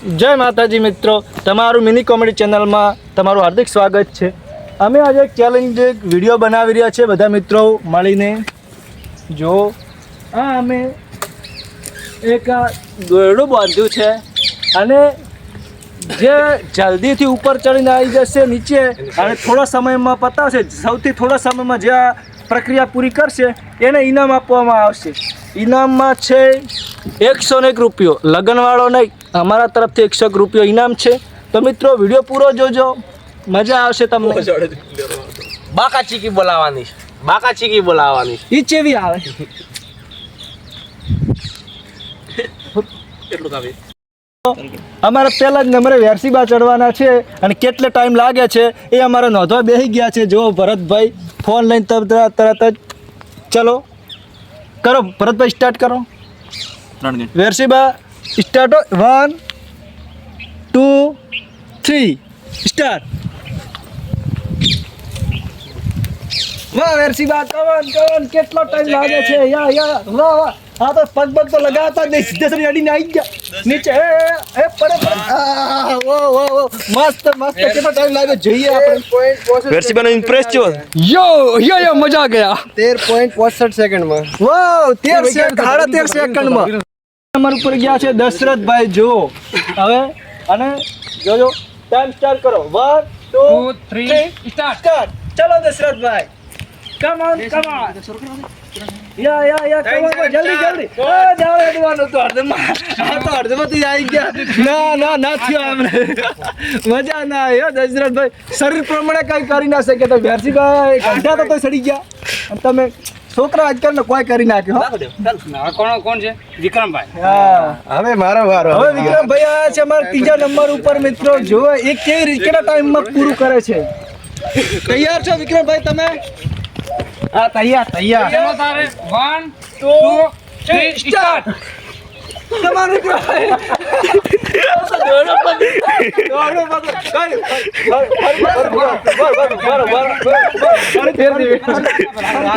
જય માતાજી મિત્રો, તમારું મિની કોમેડી ચેનલમાં તમારું હાર્દિક સ્વાગત છે। અમે આજે એક ચેલેન્જ વિડીયો બનાવી રહ્યા છે બધા મિત્રો મળીને। જો અમે એક દોરડું બાંધ્યું છે અને જે જલ્દીથી ઉપર ચડીને આવી જશે નીચે અને થોડા સમયમાં પતાવશે, સૌથી થોડા સમયમાં જે આ પ્રક્રિયા પૂરી કરશે એને ઇનામ આપવામાં આવશે। ઇનામમાં છે 101 રૂપિયો, લગ્નવાળો નહીં, અમારા તરફથી 101 રૂપિયો ઇનામ છે। તો મિત્રો વિડીયો પૂરો જોજો, મજા આવશે તમને। બાકા ચીકી બોલાવવાની ઈ ચેવી આવે એટલું કાવે। અમારા પહેલા જ નંબરે વેરસીબા ચડવાના છે અને કેટલો ટાઈમ લાગે છે એ અમારે નોંધવા બેસી ગયા છે। જો ભરતભાઈ ફોન લઈને તરત જ ચલો કરો, ભરતભાઈ સ્ટાર્ટ કરો। વેરસીબા સ્ટાર્ટ, 1 2 3 સ્ટાર્ટ। વાહ વેરસીબા, કવન કેટલો ટાઈમ લાગે છે? યા વાહ વાહ, હા તો પગ તો લગાવતા જ નહીં, સીધે સીધી અડીને આવી ગયા નીચે। એ પડે વો મસ્ત કેટલો ટાઈમ લાગ્યો જોઈએ આપણે। વેરસીબાનો ઇમ્પ્રેસ છો? યો મજા ગયા। 13.65 સેકન્ડમાં વાવ 13 સેકન્ડમાં નંબર ઉપર ગયા છે દશરથભાઈ। જુઓ હવે અને જોજો, ટાઈમ સ્ટાર્ટ કરો, 1 2 3 સ્ટાર્ટ। ચલો દશરથભાઈ, કમ ઓન યા કમ ઓન, જલ્દી જાવ એડવાનું તો અડધમાંથી આવી ગયા। ના થયો અમને, મજા ના આવ્યો દશરથભાઈ। શરીર પ્રમાણે કઈ કરી ના શકે તો વેરસીભાઈ ઘંટા તો સડી ગયા અને તમે છોકરા આજકાલ કોઈ કરી નાખ્યો। કોણ છે? વિક્રમભાઈ। હા હવે મારો વારો। હવે વિક્રમભાઈ આયા છે અમારા ત્રીજા નંબર ઉપર। મિત્રો જો એ કેટલા ટાઈમમાં પૂરું કરે છે। તૈયાર છો વિક્રમભાઈ તમે? હા તૈયાર ચલો તારે 1 2 3 સ્ટાર્ટ। તમારું વિક્રમભાઈ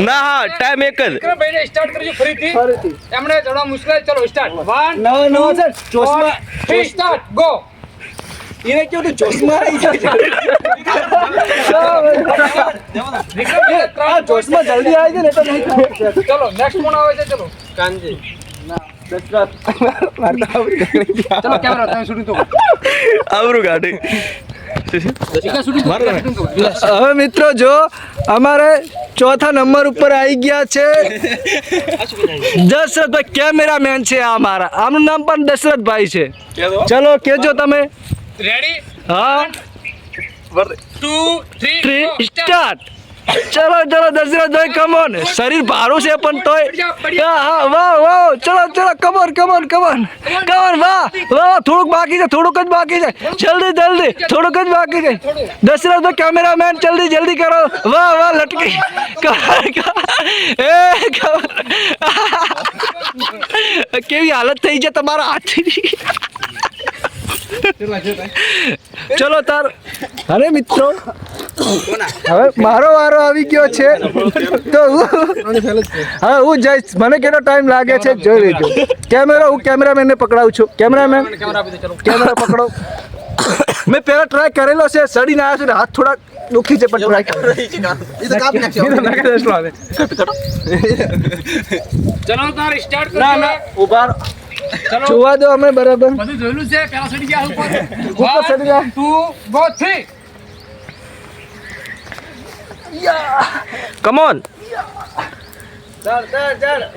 ના હા ટાઈમ એક જ વિક્રમભાઈને સ્ટાર્ટ કરજો ફરીથી એમણે થોડા મુશ્કેલ। ચલો સ્ટાર્ટ 1 નવો છે જોશમાં 3 સ્ટાર્ટ ગો। એને કેવું તો જોશમાં આવી જાય જોશમાં જલ્દી આવી જાય ને તો નહીં થાય। ચલો નેક્સ્ટ કોણ આવે છે? ચલો કાનજી। ચલો કેમેરા તમે શૂટિંગ તો આવરું ગાડી। હવે મિત્રો જો અમારે ચોથા નંબર ઉપર આવી ગયા છે દશરથભાઈ, કેમેરામેન છે આ અમારા। આમનું નામ પણ દશરથભાઈ છે। ચલો કેજો તમે। રેડી? હા 1 2 3 સ્ટાર્ટ। ચલો દશરથભાઈ કમ ઓન, શરીર ભારું છે પણ તોય હા વાહ ચલો કમોન વાહ થોડુંક બાકી છે, થોડુંક જ બાકી છે, જલ્દી થોડુંક જ બાકી છે। દશરથભાઈ કેમેરામેન જલ્દી કરો, વાહ લટકી કેવી હાલત થઈ છે તમારા હાથની। ચલો તાર, અરે મિત્રો હવે મારો વારો આવી ગયો છે તો હવે હું જઈશ। મને કેટલો ટાઈમ લાગે છે જોઈ લેજો। હું કેમેરામેનને પકડાવું છું। કેમેરામેન કેમેરા પકડો। મેં પહેલા ટ્રાય કરેલો છે, સડીને આવ્યો છું, હાથ થોડા દુખી છે પણ ટ્રાય ચલો તારે સ્ટાર્ટ કરો। ના ઉભા જોવા દો, અમે બરાબર બધું જોયેલું છે। પહેલા સડી ગયા ઉપર સડી ગયા। 2 ગો 3 કમ ઓન। ચાલ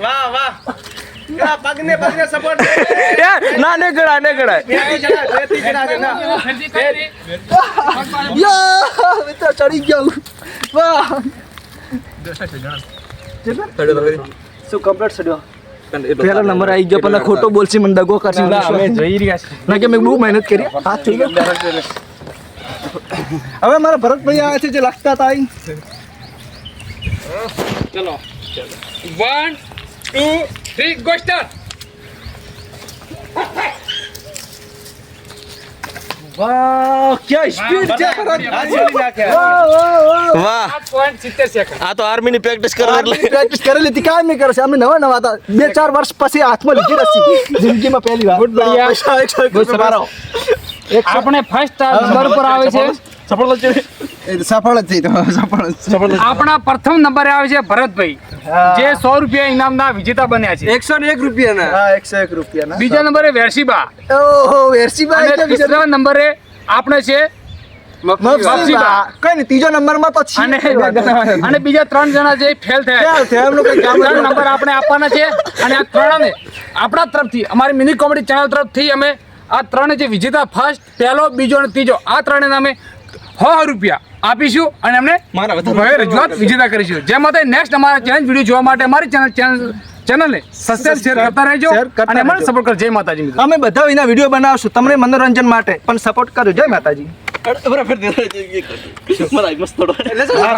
વાહ પગને સપોર્ટ ના ને ગળાય મિત્રો ચડી ગયો, વાહ શું કમ્પ્લીટ સડ્યો। પહેલા નંબર આવી ગયો પણ ખોટો બોલશે, મને દગો કરશે। અમે જઈ રહ્યા છીએ ના કે મેં બહુ મહેનત કરી, હાથ થઈ ગયો। હવે મારા ભરતભાઈ આવ્યા છે જે લખતા હતા। ચલો 1 2 3 ગો સ્ટાર્ટ। વાહ क्या स्पीड છે વાહ 8.70 સેકન્ડ। આ તો આર્મી ની પ્રેક્ટિસ કરે એટલે પ્રેક્ટિસ કરેલી હતી, કાંઈ નહીં કરે છે। અમે નવા હતા, 2-4 વર્ષ પછી હાથમાં લીધી રસી, જિંદગીમાં પહેલી વાર। ગુડ મારો આપણે ફર્સ્ટ નંબર પર આવે છે સફળ છે સફળ જ થઈ તો સફળ આપણા પ્રથમ નંબરે આવે છે ભરતભાઈ જે 100 રૂપિયા ઇનામના વિજેતા બન્યા છે 101 રૂપિયાના હા 101 રૂપિયાના બીજા નંબરે વેરસીબા ઓહો વેરસીભાઈ અને ત્રીજા નંબરે આપણે છે મફસીબા કઈ નહીં ત્રીજો નંબરમાં તો અને છે અને બીજા 3 જણા જે ફેલ થયા ક્યાં છે એમનું કઈ કામ જ 3 નંબર આપણે આપવાના છે અને આ ત્રણને આપણા તરફથી અમારી મિની કોમેડી ચેનલ તરફથી અમે આ ત્રણે જે વિજેતા ફર્સ્ટ પહેલો બીજો અને ત્રીજો આ ત્રણે નામે 100 રૂપિયા આપીશું અને એમને રજૂઆત વિજેતા કરીશું જેમાં નેક્સ્ટ અમારા ચેલેન્જ વિડીયો જોવા માટે અમારી ચેનલને સબસ્ક્રાઇબ શેર કરતા રહેજો શેર કરતા અને અમને રહેજો. સપોર્ટ કરો. જય માતાજી મિત્રો. અમે બધા એના વિડીયો બનાવશું તમને મનોરંજન માટે પણ સપોર્ટ કરજો જય માતાજી બરાબર મસ્ત થોડો હા,